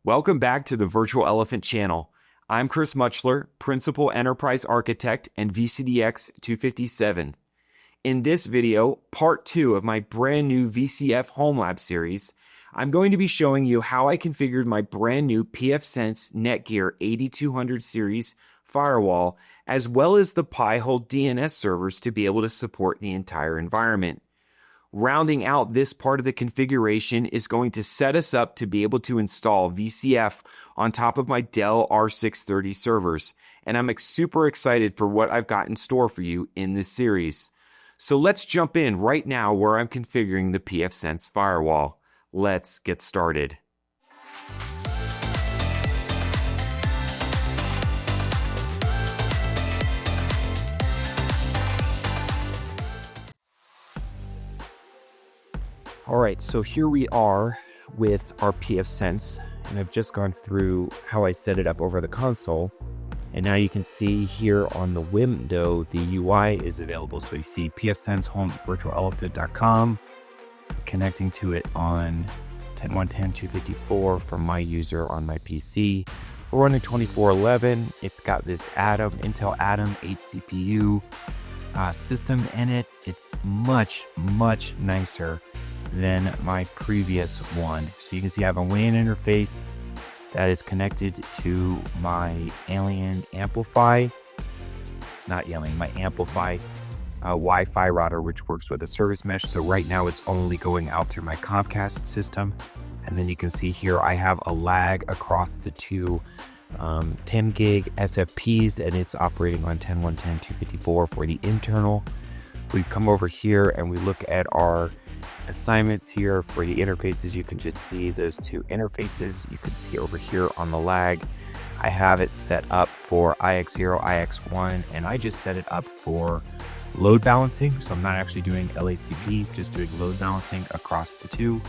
Welcome back to the Virtual Elephant channel. I'm Chris Muchler, Principal Enterprise Architect and VCDX 257. In this video, part 2 of my brand new VCF Home Lab series, I'm going to be showing you how I configured my brand new pfSense Netgear 8200 series firewall, as well as the Pi-hole DNS servers to be able to support the entire environment. Rounding out this part of the configuration is going to set us up to be able to install VCF on top of my Dell R630 servers, and I'm super excited for what I've got in store for you in this series. So let's jump in right now where I'm configuring the pfSense firewall. Let's get started. All right, so here we are with our pfSense, and I've just gone through how I set it up over the console. And now you can see here on the window, the UI is available. So you see pfSense home virtualelephant.com, connecting to it on 10.1.10.254 from my user on my PC. We're running 2411. It's got this Intel Atom 8 CPU system in it. It's much nicer than my previous one. So you can see I have a WAN interface that is connected to my Alien Amplify, my Amplify Wi-Fi router, which works with a service mesh. So right now it's only going out through my Comcast system. And then you can see here I have a LAGG across the two 10 gig SFPs, and it's operating on 10.1.10.254 for the internal. If we come over here and we look at our assignments here for the interfaces, you can just see those two interfaces. You can see over here on the LAGG, I have it set up for IX0, IX1, and I just set it up for load balancing. So I'm not actually doing LACP, just doing load balancing across the two.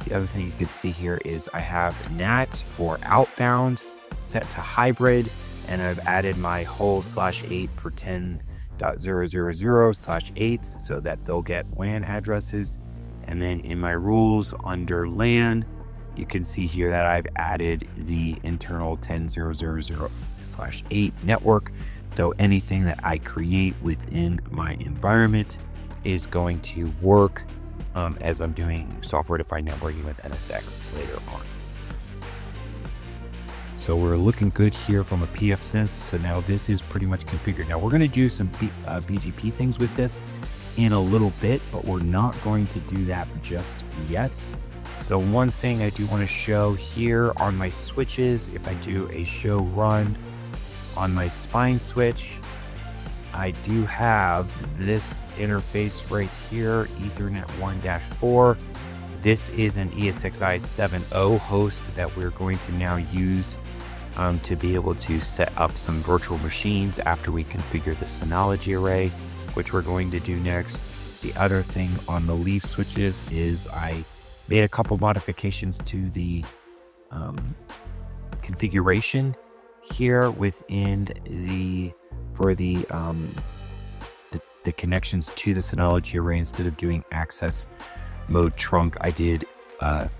The other thing you can see here is I have NAT for outbound set to hybrid, and I've added my whole /8 for 10.0.0.0/8 so that they'll get WAN addresses. And then in my rules under LAN, you can see here that I've added the internal 10.0.0.0/8 network. So anything that I create within my environment is going to work as I'm doing software-defined networking with NSX later on. So we're looking good here from a pfSense. So now this is pretty much configured. Now we're going to do some BGP things with this in a little bit, but we're not going to do that just yet. So one thing I do want to show here on my switches, if I do a show run on my spine switch, I do have this interface right here, Ethernet 1-4. This is an ESXi 7.0 host that we're going to now use to be able to set up some virtual machines after we configure the Synology array, which we're going to do next. The other thing on the leaf switches is I made a couple modifications to the configuration here within the connections to the Synology array. Instead of doing access mode trunk, I did or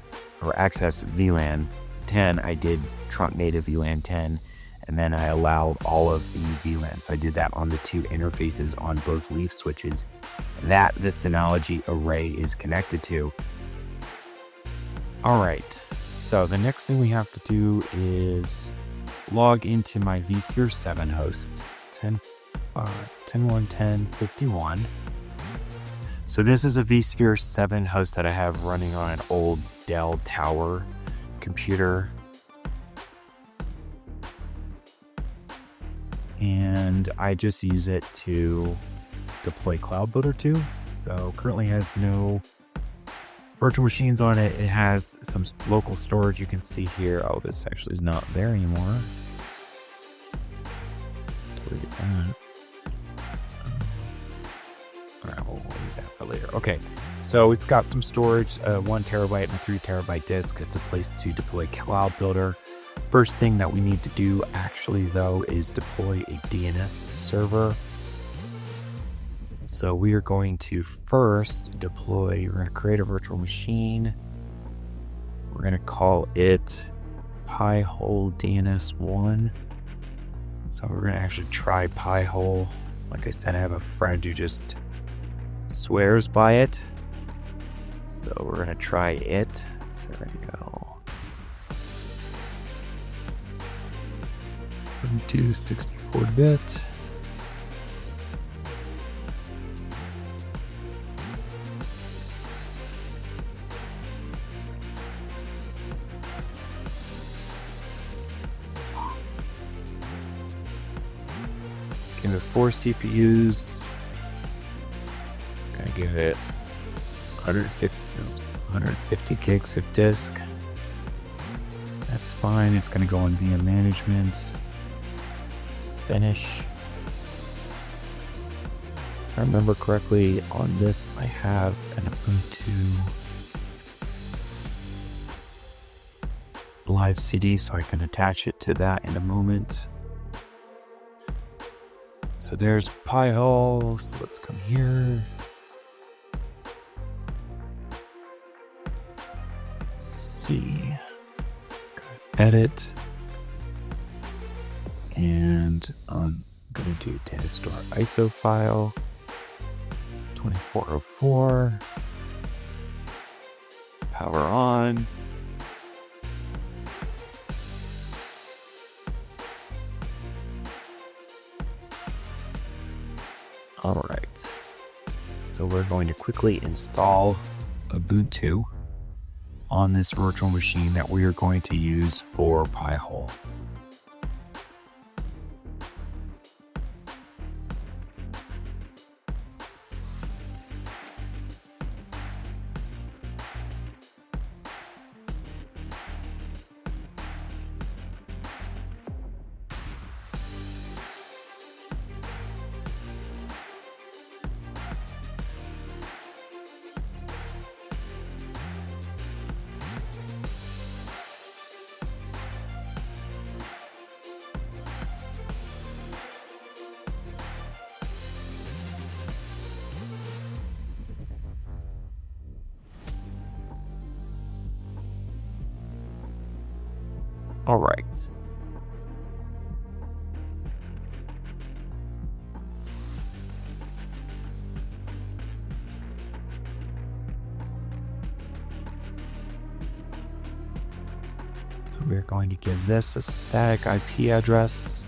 access VLAN 10, I did trunk native VLAN 10, and then I allowed all of the VLAN. So I did that on the two interfaces on both leaf switches that the Synology array is connected to. All right, so the next thing we have to do is log into my vSphere 7 host, 10.1.10.51. So this is a vSphere 7 host that I have running on an old Dell Tower computer. And I just use it to deploy Cloud Builder to. So currently has no virtual machines on it. It has some local storage you can see here. Oh, this actually is not there anymore. Delete that. All right, we'll leave that for later. Okay, so it's got some storage, 1 terabyte and a 3 terabyte disk. It's a place to deploy Cloud Builder. First thing that we need to do actually though is deploy a DNS server. So we are going to first we're going to create a virtual machine. We're going to call it Pi-hole DNS 1. So we're going to actually try Pi-hole. Like I said, I have a friend who just swears by it. So we're going to try it. So there we go. Ubuntu 64-bit. Give it 4 CPUs. Gonna give it 150 gigs of disk. That's fine. It's gonna go on VM management. Finish. If I remember correctly, on this I have an Ubuntu live CD, so I can attach it to that in a moment. So there's Pi-hole. So let's come here. Let's see. Let's go edit. And I'm going to do data store ISO file 2404. Power on. All right, so we're going to quickly install Ubuntu on this virtual machine that we are going to use for Pi-hole. All right. So we're going to give this a static IP address.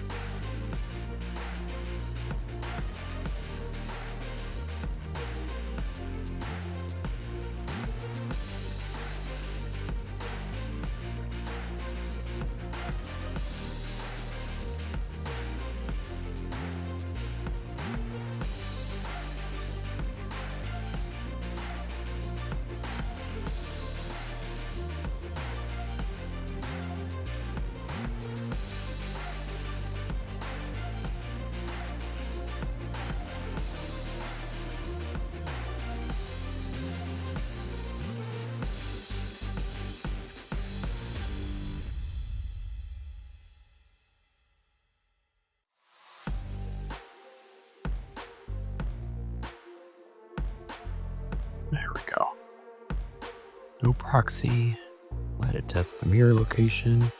There we go. No proxy. Let it test the mirror location.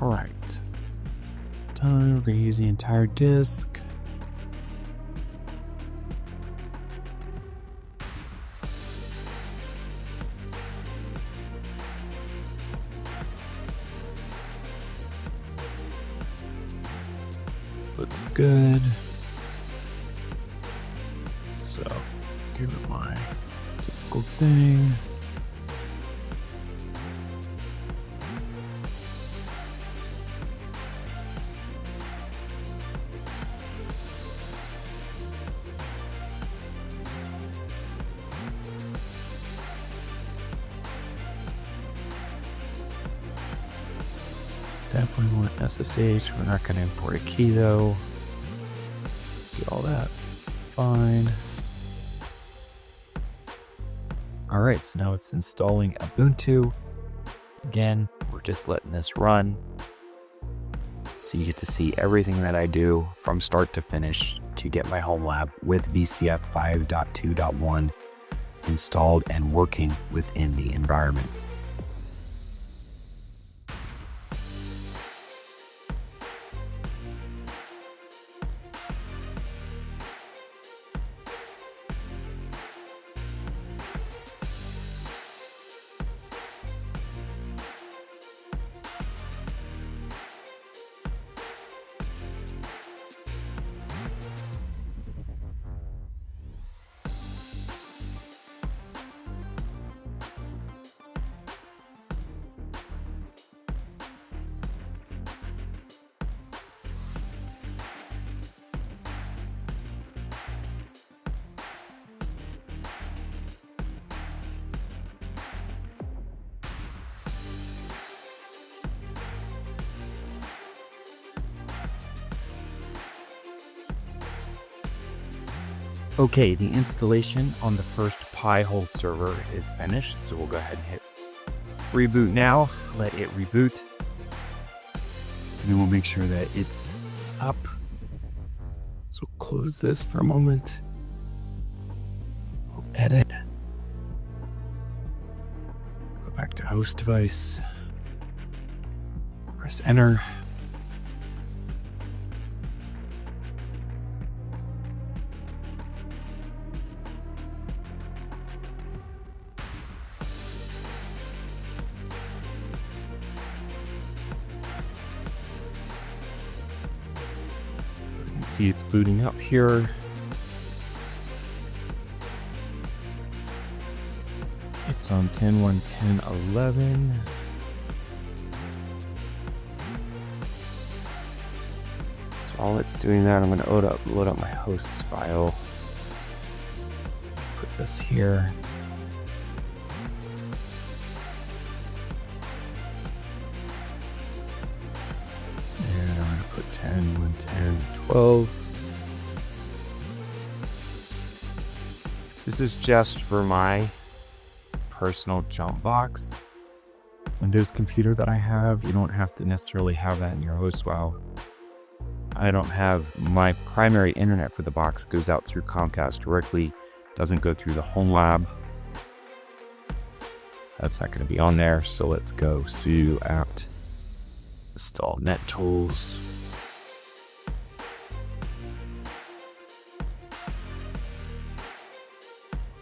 All right. Done. We're going to use the entire disk. Looks good. So, give it my typical thing. Definitely want SSH. We're not going to import a key though. Do all that. Fine. All right, so now it's installing Ubuntu. Again, we're just letting this run. So you get to see everything that I do from start to finish to get my home lab with VCF 5.2.1 installed and working within the environment. Okay, the installation on the first Pi-hole server is finished, so we'll go ahead and hit reboot now, let it reboot, and then we'll make sure that it's up. So we'll close this for a moment, we'll edit, go back to host device, press enter. See, it's booting up here. It's on 10.1.10.11. So while it's doing that, I'm going to load up my hosts file. Put this here. And I'm going to put 10.1.10.12. This is just for my personal jump box Windows computer that I have. You don't have to necessarily have that in your host file. I don't have my primary internet for the box goes out through Comcast directly, doesn't go through the home lab. That's not going to be on there, so let's go sudo apt install NetTools.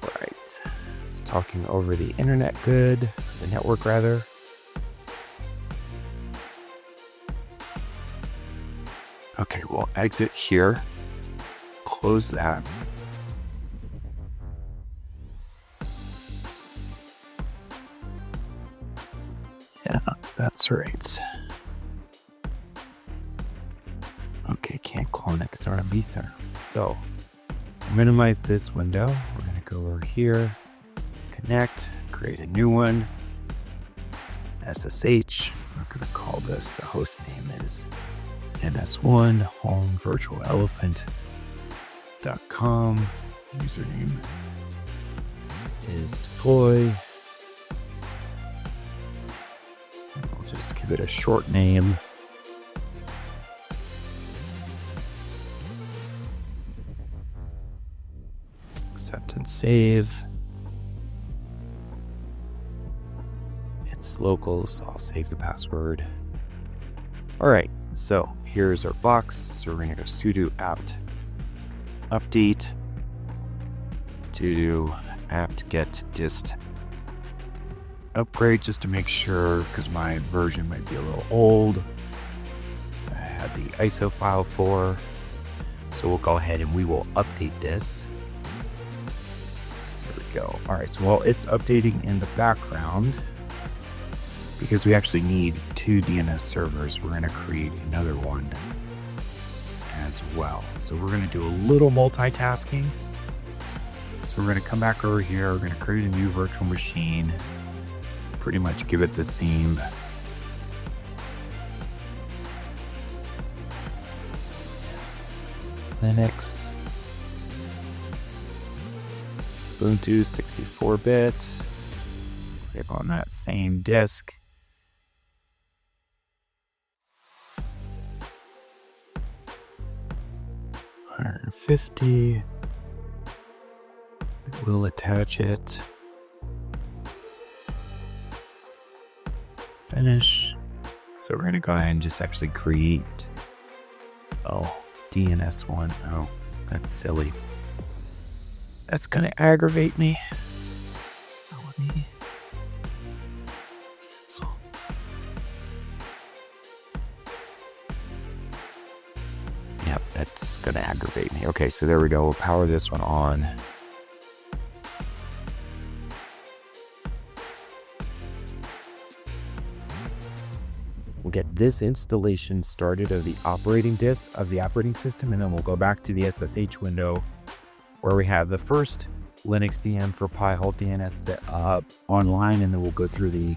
Right, it's talking over the internet good, the network rather. Okay, we'll exit here, close that. Yeah, that's right. Okay, can't clone it because we're on vCenter. So, minimize this window. We're going to go over here, connect, create a new one, SSH. We're going to call this, the host name is NS1 home virtual elephant.com. Username is deploy. And we'll just give it a short name. Accept and save. It's local, so I'll save the password. All right, so here's our box. So we're gonna go sudo apt update, sudo apt get dist upgrade, just to make sure, because my version might be a little old. I had the ISO file for, so we'll go ahead and we will update this. There we go. All right, so while it's updating in the background, because we actually need 2 DNS servers, we're going to create another one as well. So we're going to do a little multitasking. So we're going to come back over here. We're going to create a new virtual machine, pretty much give it the same Linux, Ubuntu 64-bit, click on that same disk. $150. We'll attach it. Finish. So we're going to go ahead and just actually create, DNS1. Oh, that's silly. That's going to aggravate me. So let me cancel. Yep, that's going to aggravate me. Okay, so there we go. We'll power this one on. We'll get this installation started of the operating disk of the operating system, and then we'll go back to the SSH window where we have the first Linux VM for Pi-hole DNS set up online, and then we'll go through the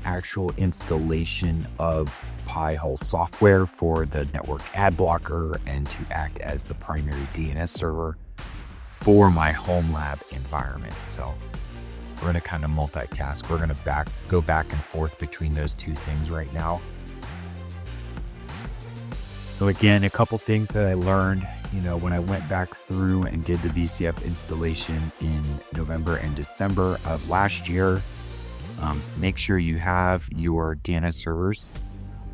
actual installation of Pi-hole software for the network ad blocker and to act as the primary DNS server for my home lab environment. So we're going to kind of multitask. We're going to go back and forth between those two things right now. So again, a couple things that I learned, when I went back through and did the VCF installation in November and December of last year. Make sure you have your DNS servers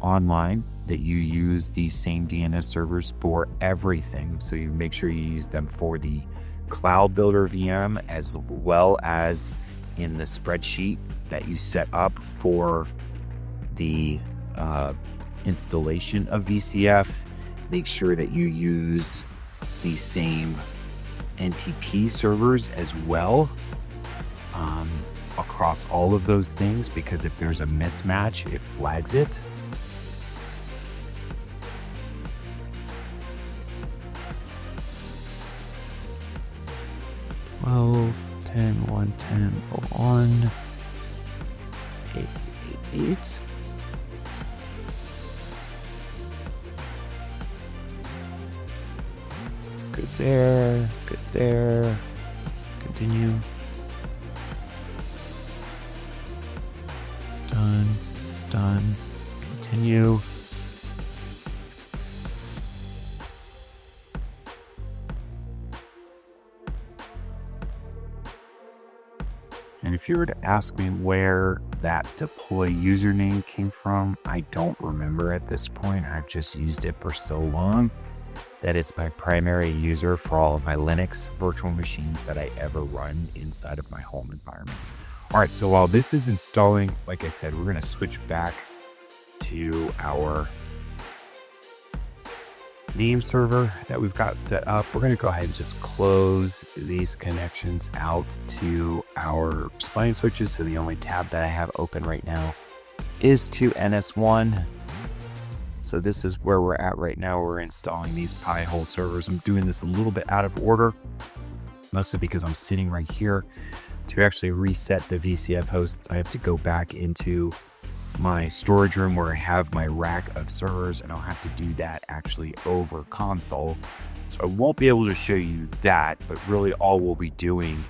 online, that you use these same DNS servers for everything. So you make sure you use them for the Cloud Builder VM as well as in the spreadsheet that you set up for the installation of VCF. Make sure that you use the same NTP servers as well across all of those things, because if there's a mismatch, it flags it. Twelve 10 110 01 888. Good there, good there. Just continue. Done, done, continue. And if you were to ask me where that deploy username came from, I don't remember at this point. I've just used it for so long that it's my primary user for all of my Linux virtual machines that I ever run inside of my home environment. All right, so while this is installing, like I said, we're going to switch back to our name server that we've got set up. We're going to go ahead and just close these connections out to our spine switches. So the only tab that I have open right now is to NS1. So this is where we're at right now. We're installing these Pi-hole servers. I'm doing this a little bit out of order, mostly because I'm sitting right here. To actually reset the VCF hosts, I have to go back into my storage room where I have my rack of servers, and I'll have to do that actually over console. So I won't be able to show you that, but really all we'll be doing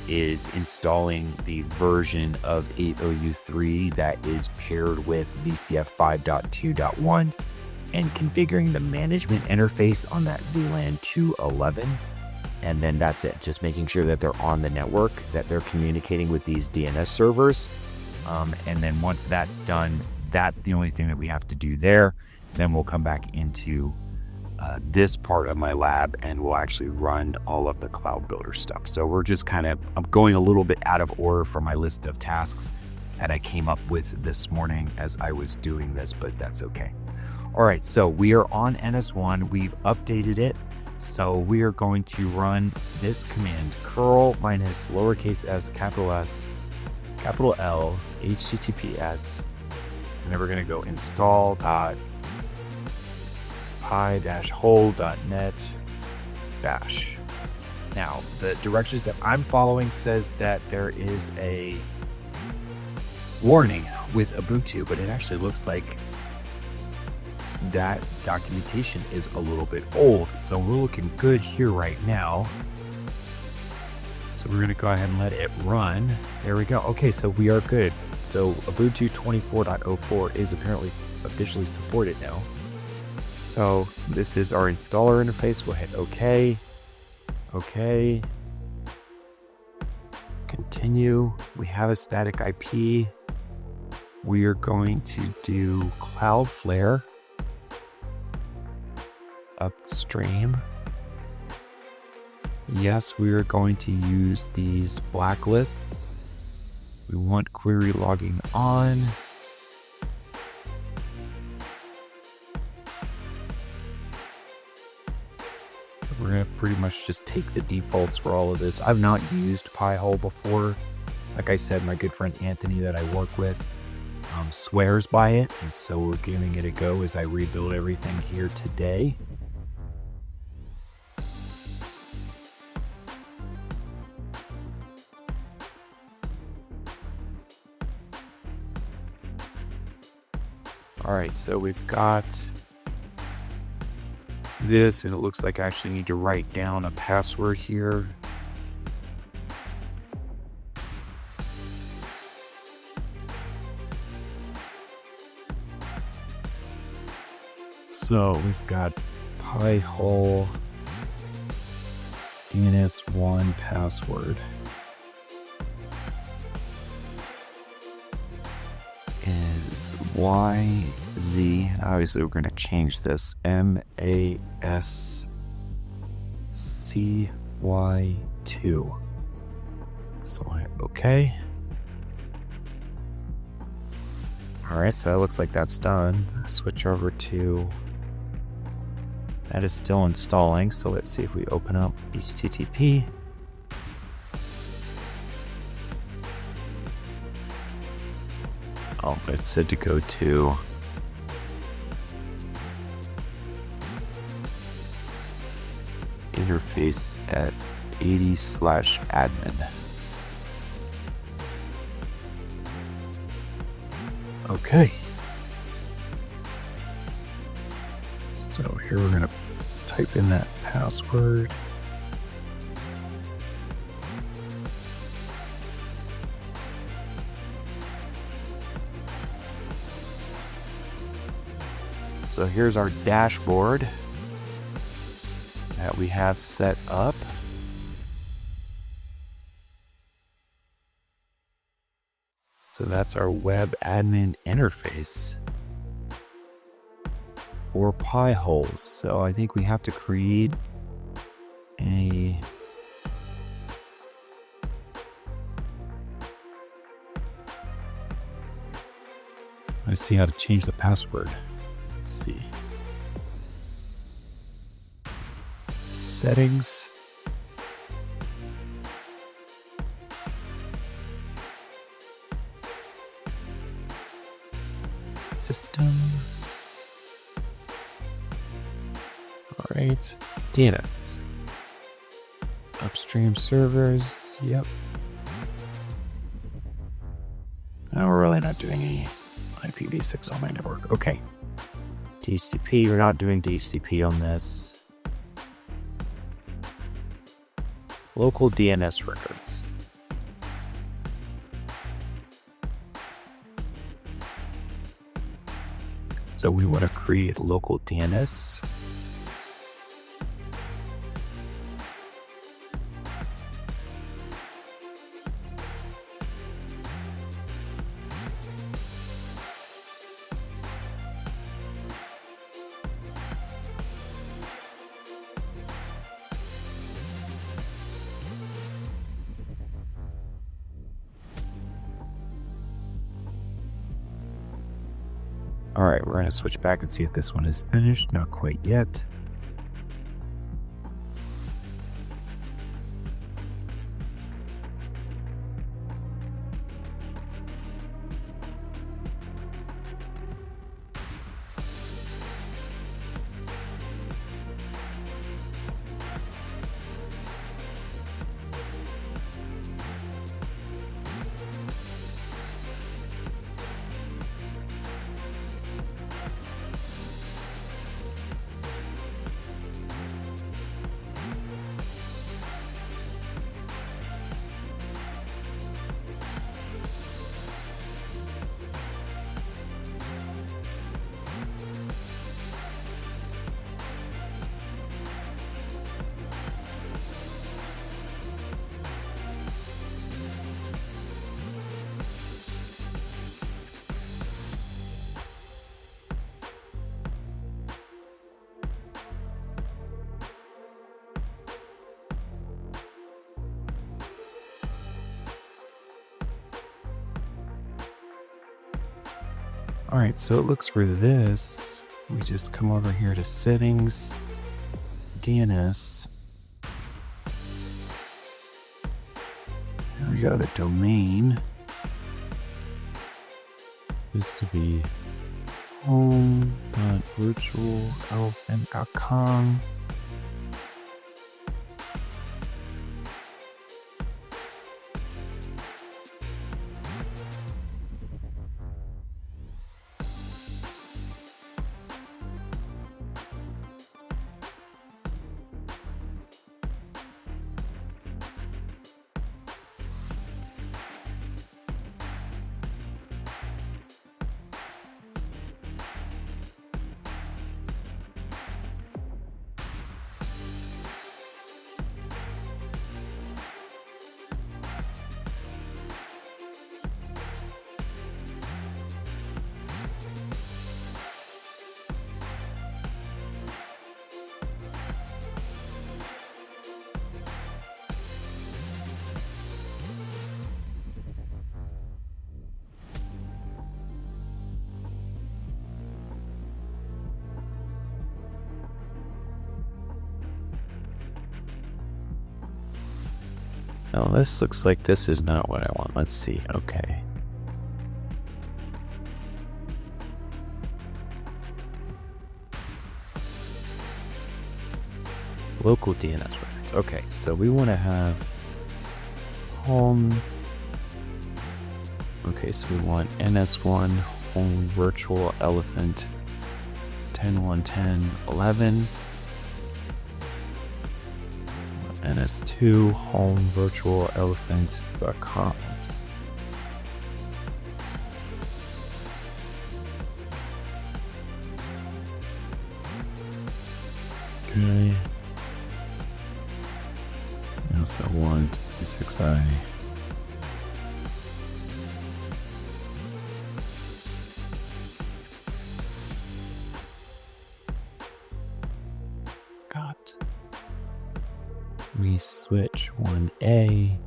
is installing the version of 8.0U3 that is paired with VCF 5.2.1 and configuring the management interface on that VLAN 211. And then that's it, just making sure that they're on the network, that they're communicating with these DNS servers. And then once that's done, that's the only thing that we have to do there. Then we'll come back into this part of my lab and we'll actually run all of the Cloud Builder stuff. So we're just I'm going a little bit out of order for my list of tasks that I came up with this morning as I was doing this, but that's okay. All right, so we are on NS1. We've updated it. So we are going to run this command, curl minus lowercase s, capital S, capital L, HTTPS, and then we're going to go install pi-hole.net dash. Now, the directions that I'm following says that there is a warning with Ubuntu, but it actually looks like that documentation is a little bit old. So we're looking good here right now. So we're going to go ahead and let it run. There we go. Okay, so we are good. So Ubuntu 24.04 is apparently officially supported now. So this is our installer interface. We'll hit OK. OK. Continue. We have a static IP. We are going to do Cloudflare upstream. Yes, we are going to use these blacklists. We want query logging on. So we're going to pretty much just take the defaults for all of this. I've not used Pi-hole before. Like I said, my good friend Anthony that I work with swears by it, and so we're giving it a go as I rebuild everything here today. All right, so we've got this, and it looks like I actually need to write down a password here. So we've got Pi-hole DNS1 password is YZ. Obviously, we're going to change this MASCY2. So okay. All right, so it looks like that's done. Switch over to. That is still installing, so let's see if we open up HTTP. Oh, it said to go to interface at 80/admin. Okay. So here we're going to type in that password. So here's our dashboard that we have set up. So that's our web admin interface for Pi-holes. So I think we have to create a let's see how to change the password. Let's see. Settings. System. All right. DNS. Upstream servers. Yep. Now we're really not doing any IPv6 on my network. Okay. DHCP. We're not doing DHCP on this. Local DNS records. So we want to create local DNS. All right, we're going to switch back and see if this one is finished. Not quite yet. All right, so it looks for this. We just come over here to settings, DNS. Here we go, the domain is to be home.virtualelephant.com. Oh, this looks like this is not what I want. Let's see. Okay. Local DNS records. Okay, so we want to have home. Okay, so we want NS1 home virtual elephant 10.1.10.11. NS2 home virtual elephant.com. Okay. I also want ESXi. We switch 1A.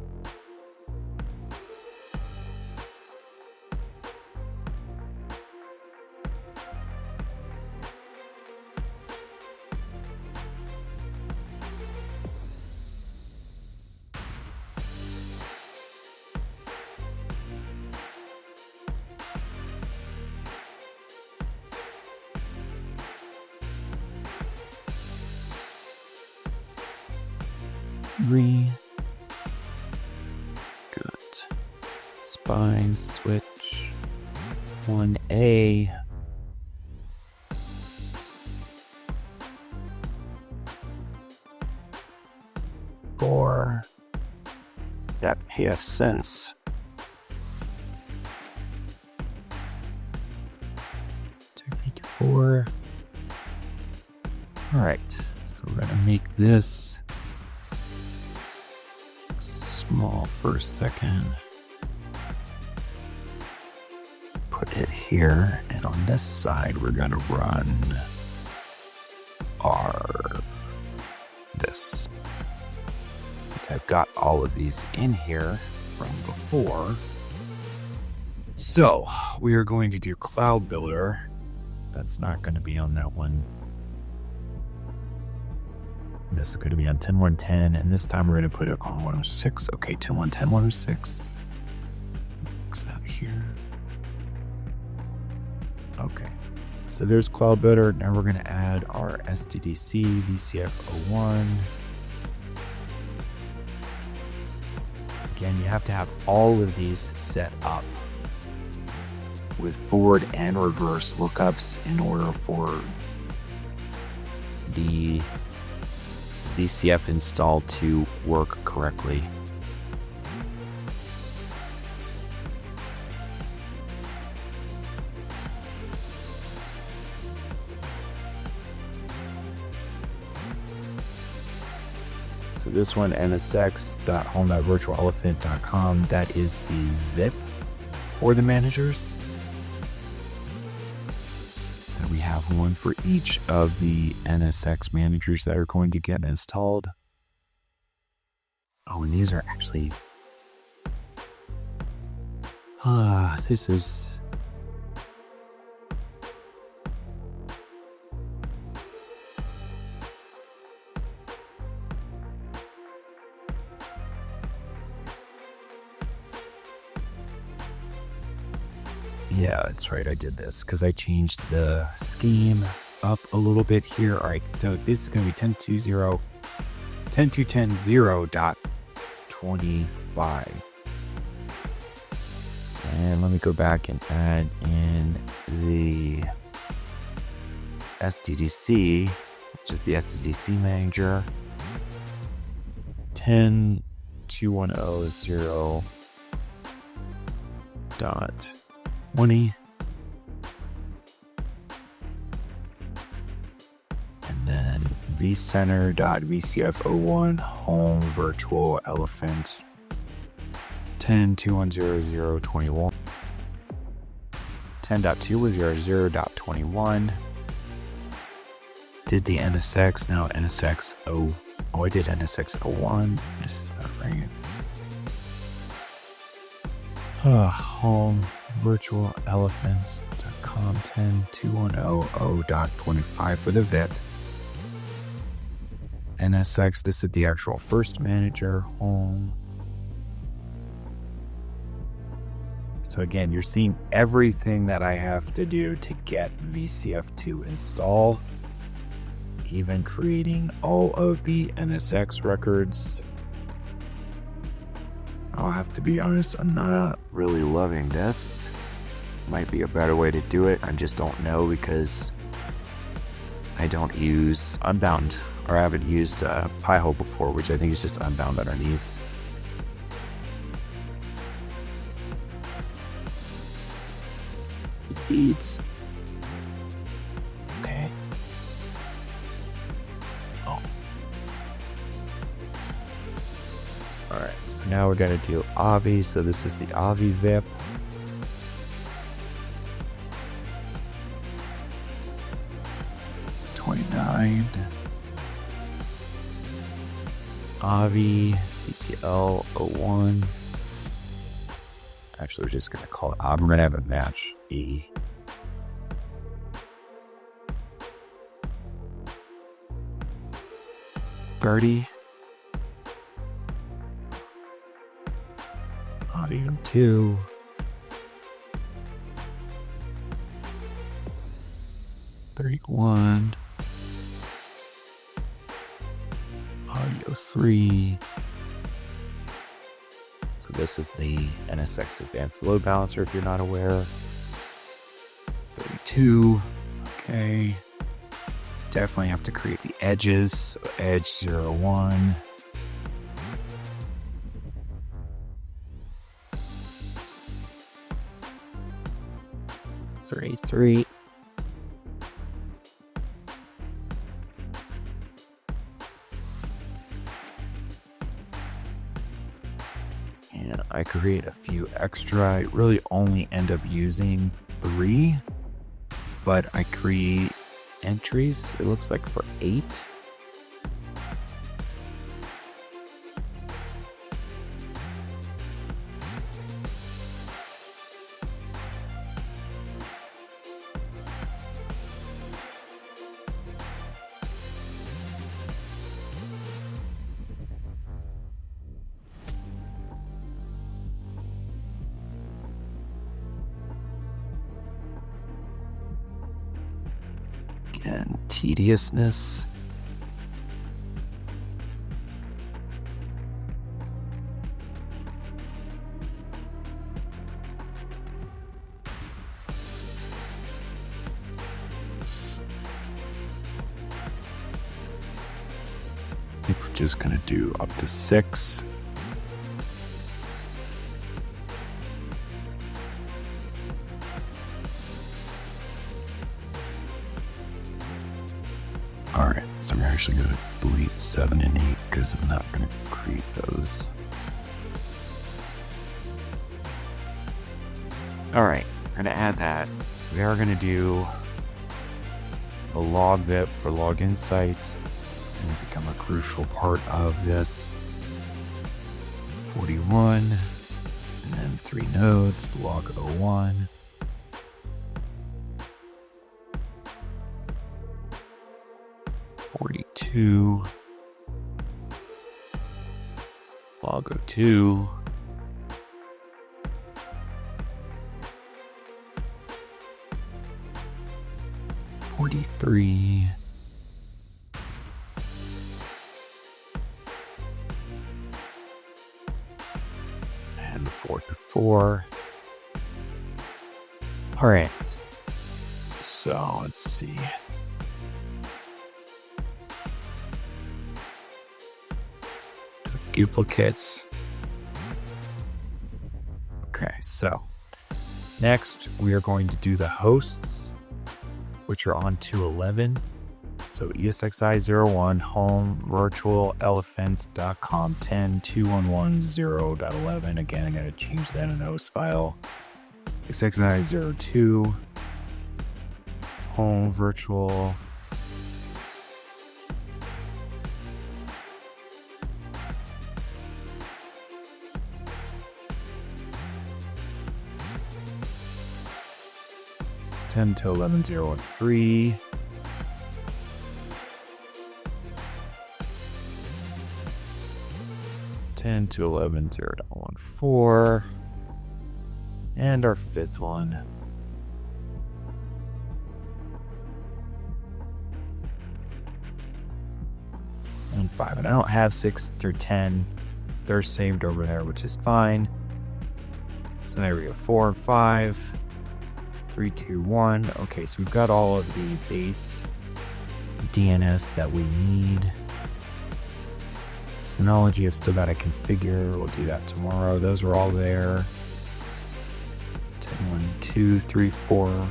Good. Spine switch 1A. For that pfSense. 254. All right, so we're gonna make this small for a second. Put it here, and on this side we're gonna run this. Since I've got all of these in here from before. So we are going to do Cloud Builder That's not going to be on that one. This is going to be on 10.1.10, and this time we're going to put it on 106. Okay, 10.1.10, 106. Fix that here. Okay, so there's Cloud Builder. Now we're going to add our SDDC VCF 01. Again, you have to have all of these set up with forward and reverse lookups in order for the VCF install to work correctly. So this one, nsx.home.virtualelephant.com, that is the VIP for the managers. And we have one for each of the NSX managers that are going to get installed. Oh, and these are actually... this is... Yeah, that's right. I did this because I changed the scheme up a little bit here. All right, so this is going to be 10.2.10.0.25. And let me go back and add in the SDDC, which is the SDDC manager. 10.2.1.0.20. And then vCenter.vcf01 home virtual elephant 10.2.1.0.0.21. 10.2.0.0.21. Did the NSX, now NSX 0. Oh, I did NSX 01. This is not right. Home virtual elephants.com 10.2.1.0.25 for the VIT. NSX, this is the actual first manager, home. So again, you're seeing everything that I have to do to get VCF to install, even creating all of the NSX records. I'll have to be honest, I'm not really loving this. Might be a better way to do it. I just don't know because I don't use Unbound, or I haven't used Pi-hole before, which I think is just Unbound underneath. It's okay. Oh. Alright, so now we're going to do Avi. So this is the Avi VIP. Avi CTL 01. Actually, we're just going to call it Avi. We're going to have a match E. Birdie. Avi 2. One. Audio 3. So this is the NSX Advanced Load Balancer if you're not aware. 32. Okay. Definitely have to create the edges. So edge 01. Race 3. And I create a few extra. I really only end up using 3, but I create entries, it looks like, for 8. tediousness. I think we're just going to do up to 6. All right, so we're actually going to delete 7 and 8 because I'm not going to create those. All right, we're going to add that. We are going to do a log VIP for log insight. It's going to become a crucial part of this. 41, and then 3 nodes, log 01. Log 02, .43, and 44. All right, so let's see. Duplicates. Okay, so next we are going to do the hosts, which are on 211. So ESXi 01 home virtual elephant.com 10.211.0.11. Again, I'm going to change that in the host file. ESXi 02 home virtual . 10 to 11.0.13. .10 to 11.0.14. And our 5th one. And 5. And I don't have 6 through 10. They're saved over there, which is fine. So there we go. 4 and 5. 3, 2, 1. Okay, so we've got all of the base DNS that we need. Synology, I've still got to configure. We'll do that tomorrow. Those are all there. 10, 1, 2, 3, 4,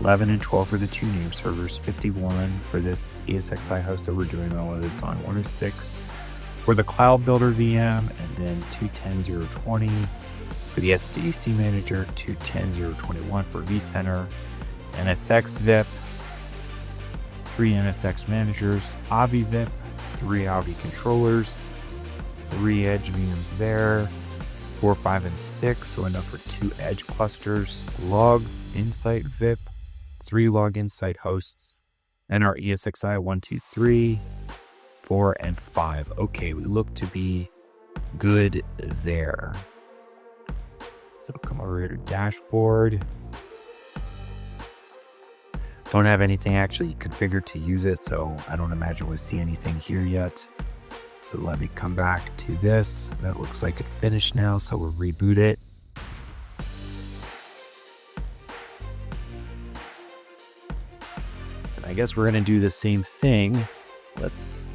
11, and 12 for the 2 name servers. 51 for this ESXi host that we're doing all of this on. 106 for the Cloud Builder VM, and then 210.0.20 for the SDC Manager, 210.0.21 for vCenter, NSX VIP, 3 NSX Managers, Avi VIP, 3 Avi controllers, 3 Edge VMs there, 4, 5, and 6, so enough for 2 Edge clusters, Log Insight VIP, 3 Log Insight hosts, and our ESXi 1, 2, 3, 4, and 5. Okay, we look to be good there. So come over here to dashboard. Don't have anything actually configured to use it, so I don't imagine we'll see anything here yet. So let me come back to this. That looks like it's finished now, so we'll reboot it. And I guess we're gonna do the same thing. Let's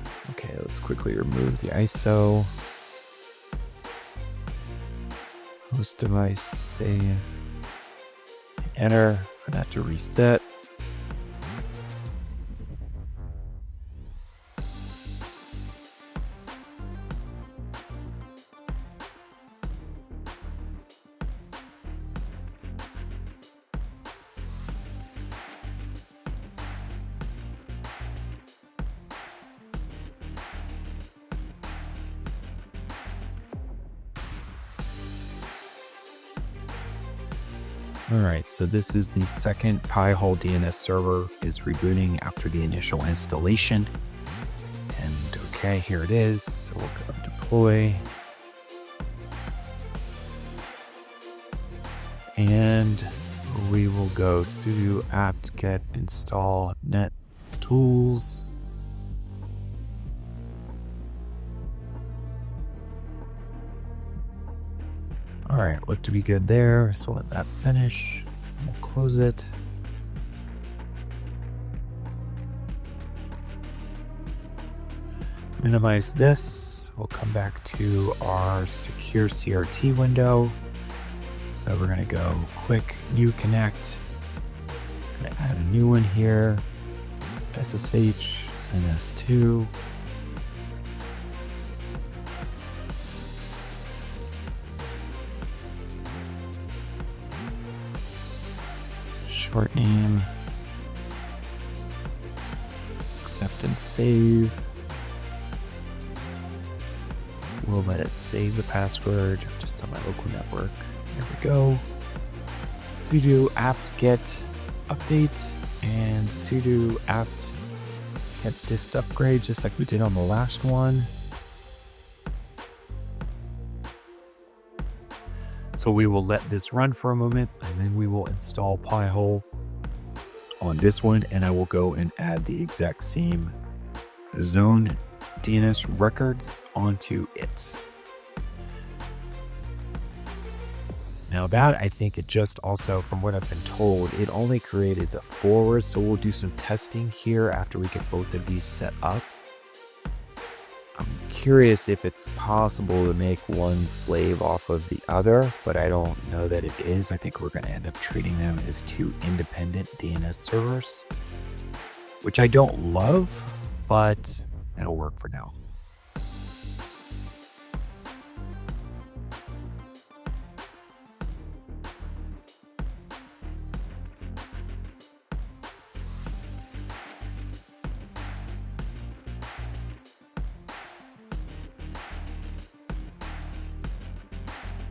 quickly remove the ISO. Host device, save, enter for that to reset. All right, so this is the second Pi-hole DNS server is rebooting after the initial installation. And okay, here it is. So we'll go deploy. And we will go sudo apt-get install net tools. All right, look to be good there. So let that finish. We'll close it. Minimize this. We'll come back to our secure CRT window. So we're going to go quick new connect. Going to add a new one here. SSH NS2. Short name. Accept and save. We'll let it save the password just on my local network. There we go. Sudo apt-get update and sudo apt-get dist upgrade, just like we did on the last one. So we will let this run for a moment, and then we will install Pi-hole on this one, and I will go and add the exact same zone DNS records onto it. Now that, I think it just also, from what I've been told, it only created the forward, so we'll do some testing here after we get both of these set up. I'm curious if it's possible to make one slave off of the other, but I don't know that it is. I think we're going to end up treating them as two independent DNS servers, which I don't love, but it'll work for now.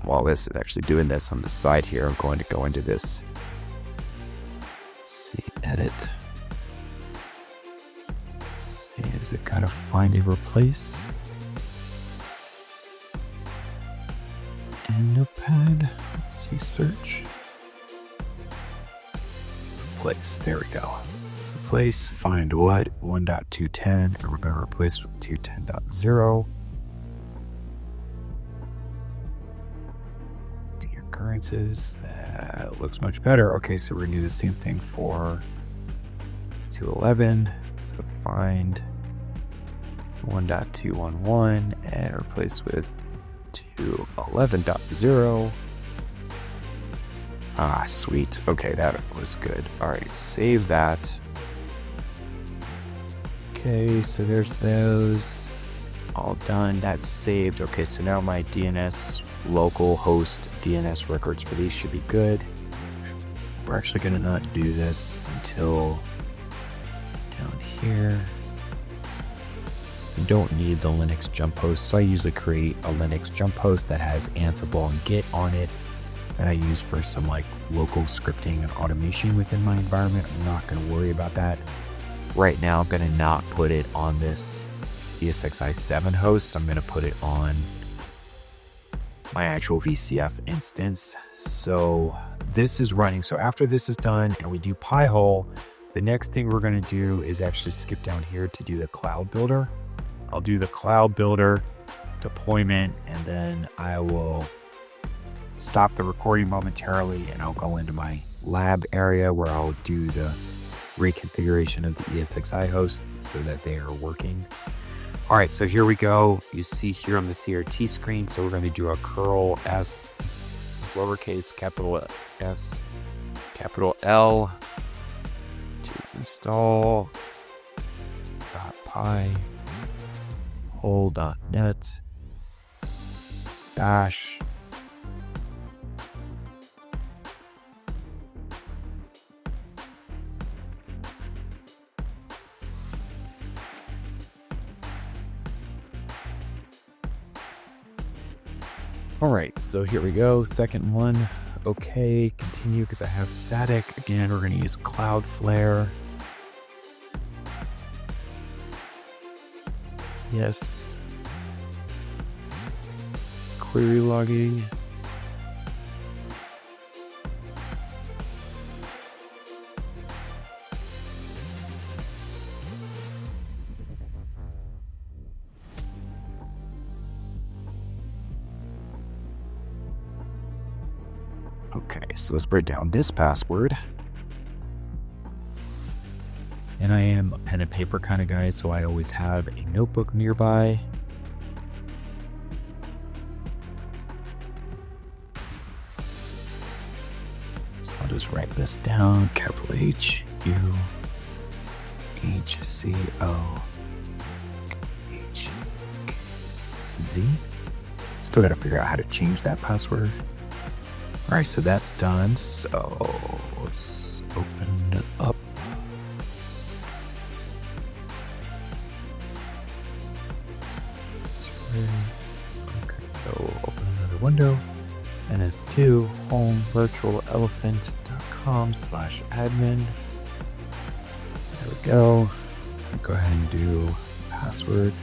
While this is actually doing this on the side here, I'm going to go into this. See, edit. See, is it gotta find a replace? In Notepad, let's see, search. Replace, there we go. Replace, find what? 1.210, and we're gonna replace with 210.0. Occurrences, looks much better. Okay, so we're gonna do the same thing for 211. So find 1.211 and replace with 211.0. Ah, sweet. Okay, that was good. All right, save that. Okay, so there's those all done. That's saved. Okay, so now my DNS local host DNS records for these should be good. We're actually going to not do this until down here. You don't need the Linux jump host, so I usually create a Linux jump host that has Ansible and Git on it that I use for some like local scripting and automation within my environment. I'm not going to worry about that right now. I'm going to not put it on this ESXi 7 host. I'm going to put it on my actual VCF instance. So this is running. So after this is done and we do Pi-hole, the next thing we're going to do is actually skip down here to do the cloud builder. I'll do the cloud builder deployment, and then I will stop the recording momentarily and I'll go into my lab area where I'll do the reconfiguration of the ESXi hosts so that they are working. All right, so here we go. You see here on the CRT screen, so we're going to do a curl S, lowercase capital S, capital L, to install .pi-hole.net dash All right, so here we go. Second one. Okay, continue because I have static. Again, we're going to use Cloudflare. Yes. Query logging. Okay, so let's break down this password. And I am a pen and paper kind of guy, so I always have a notebook nearby. So I'll just write this down, capital H, U, H, C, O, H, Z. Still got to figure out how to change that password. All right, so that's done. So let's open it up. Okay, so open another window. NS2 home virtualelephant.com/admin. There we go. Go ahead and do password.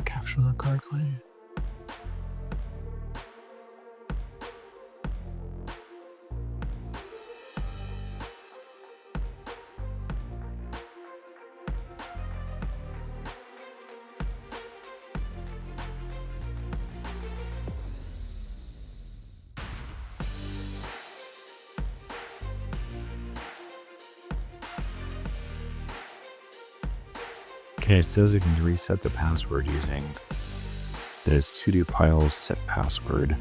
Capture the correctly. Okay, it says you can reset the password using the sudo pile set password.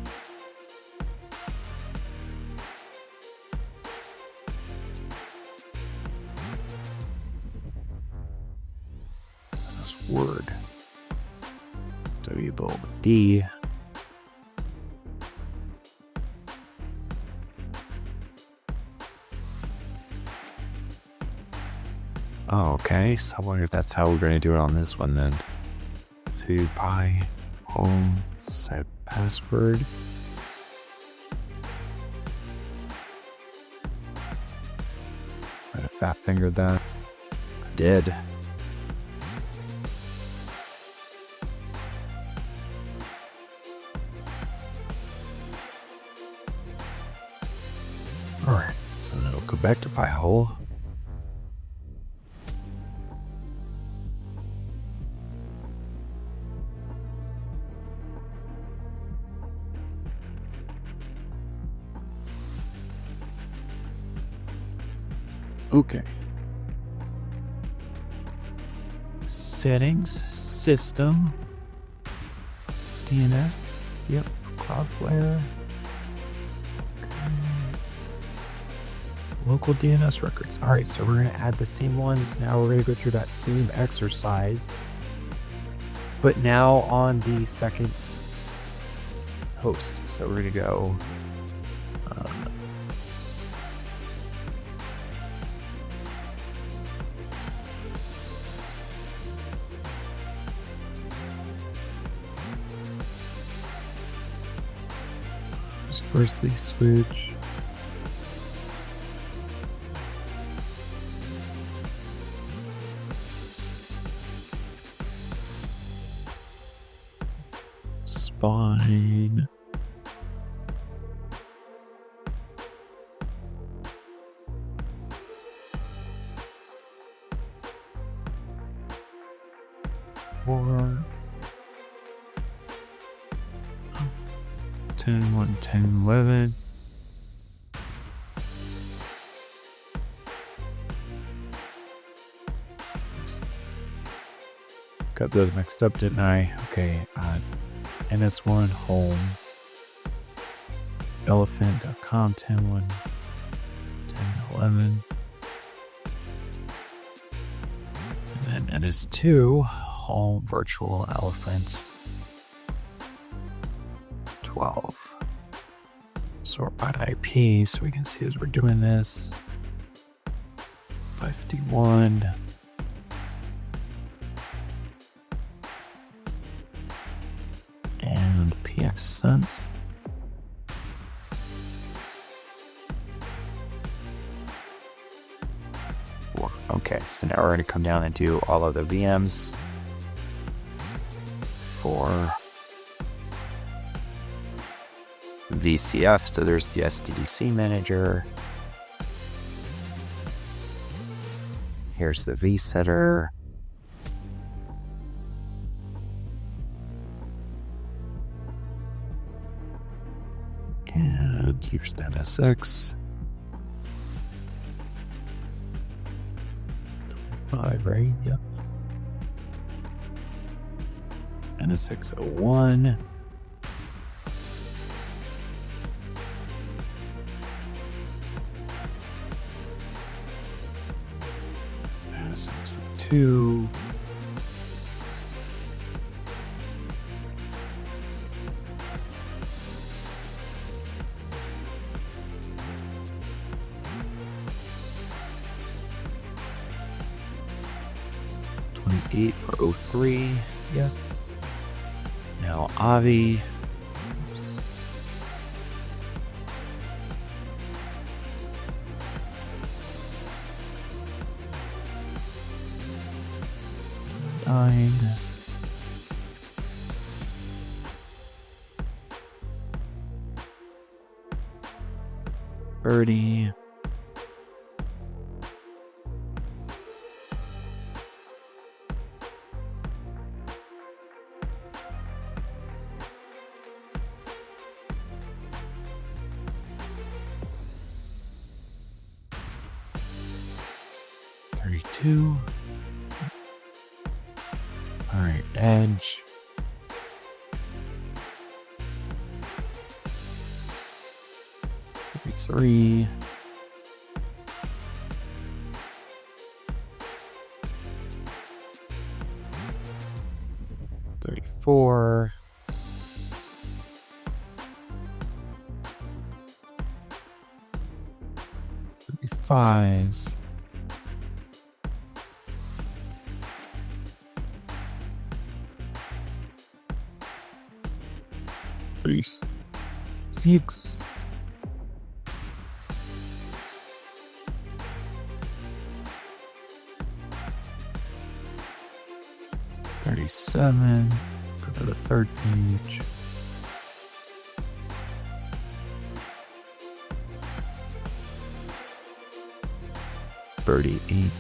Password. WD. Oh, okay. So I wonder if that's how we're going to do it on this one then. Sudo Pi-hole set password. Might have fat fingered that. I did. Alright, so then we'll go back to Pi-hole. Okay. Settings, system, DNS, yep, Cloudflare. Okay. Local DNS records. All right, so we're going to add the same ones. Now we're going to go through that same exercise, but now on the second host. So we're going to go firstly switch. Spine. Or 10, 1, 10, 11. Got those mixed up, didn't I? Okay, NS1 home elephant.com 10, 1, 10, 11. And then NS2 home virtual elephant 12. Sort by IP so we can see as we're doing this. 551. And pfSense. Okay, so now we're going to come down and do all of the VMs for VCF. So there's the SDDC manager, Here's the vCenter. And here's the NSX. 25, right? Yep. NSX-01. NSX-02. For 03, yes. Now Avi. Oops. Died. Birdie. All right, Edge. Three. $34. 35. 36. 37. Go to the third page. 38.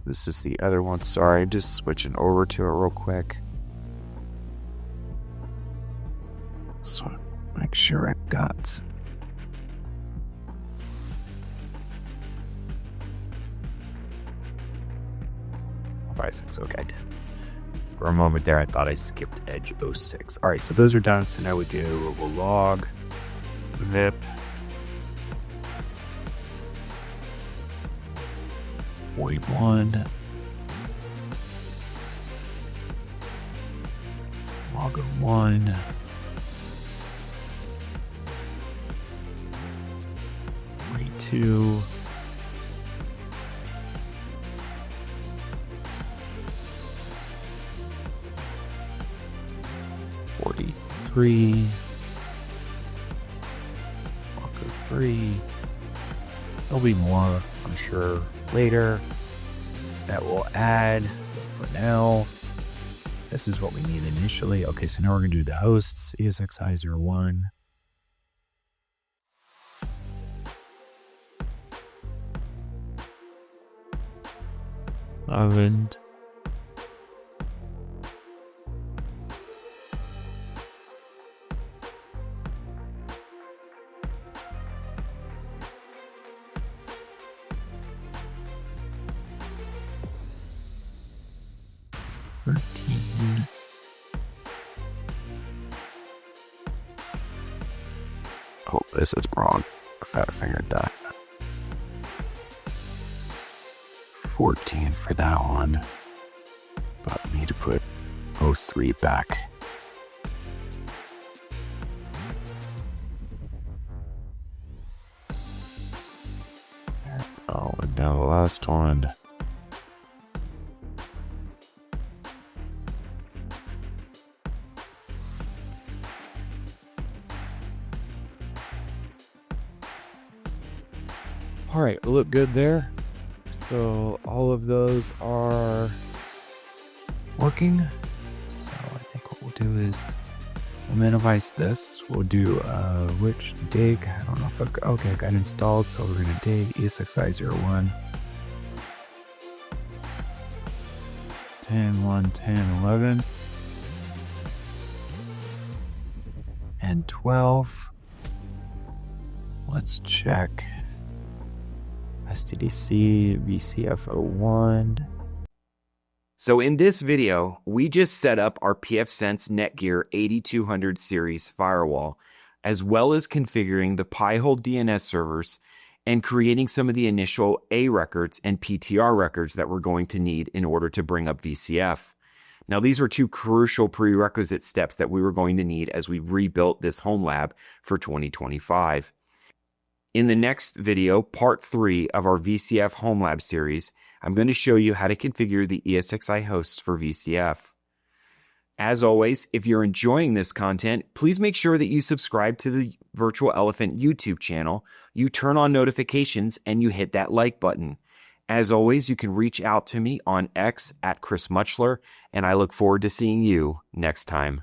This is the other one. Sorry, just switching over to it real quick. So make sure I got. Six. Okay. For a moment there, I thought I skipped Edge 06. All right, so those are done. So now we do a log, VIP, void one, log 1, void 2. Three, Walker 3. There'll be more, I'm sure, later that we'll add. But for now, this is what we need initially. Okay, so now we're going to do the hosts, ESXi 01. Oven. Oh, this is wrong. Fat finger die. 14 for that one. But I need to put 03 back. Oh, and now the last one. All right, we look good there. So all of those are working. So I think what we'll do is We'll minimize this. We'll do which dig. I don't know if I got it installed, so we're gonna dig ESXi 01. 10, 1, 10, 11, and 12. Let's check STDC VCF 01. So in this video, we just set up our pfSense Netgear 8200 series firewall, as well as configuring the Pi-hole DNS servers and creating some of the initial A records and PTR records that we're going to need in order to bring up VCF. Now, these were two crucial prerequisite steps that we were going to need as we rebuilt this home lab for 2025. In the next video, part 3 of our VCF home lab series, I'm going to show you how to configure the ESXi hosts for VCF. As always, if you're enjoying this content, please make sure that you subscribe to the Virtual Elephant YouTube channel, you turn on notifications, and you hit that like button. As always, you can reach out to me on X @ChrisMuchler, and I look forward to seeing you next time.